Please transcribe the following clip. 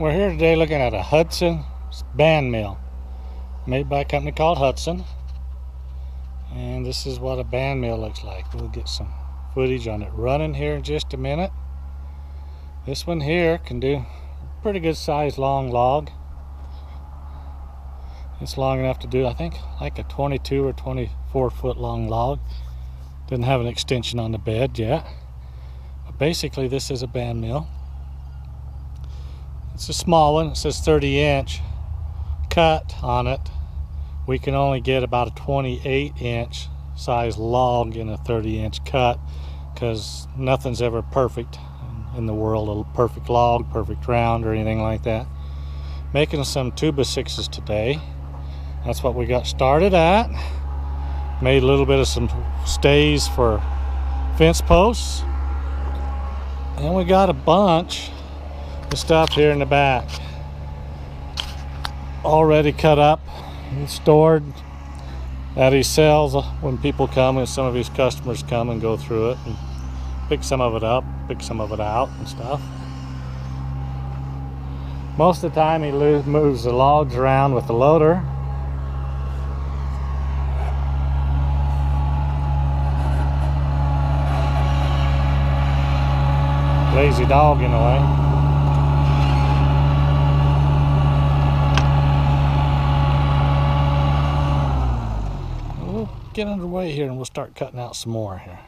We're here today looking at a Hudson band mill made by a company called Hudson, and this is what a band mill looks like. We'll get some footage on it running here in just a minute. This one here can do a pretty good size long log. It's long enough to do, I think, like a 22 or 24 foot long log. Doesn't have an extension on the bed yet, but basically this is a band mill. It's a small one. It says 30-inch cut on it. We can only get about a 28-inch size log in a 30-inch cut because nothing's ever perfect in the world, a perfect log, perfect round, or anything like that. Making some 2x6s today. That's what we got started at. Made a little bit of some stays for fence posts. And we got a bunch of stuff here in the back already cut up and stored that he sells when people come, and some of his customers come and go through it and pick some of it up, pick some of it out and stuff. Most of the time he moves the logs around with the loader. Lazy dog in a way. We'll get underway here and we'll start cutting out some more here.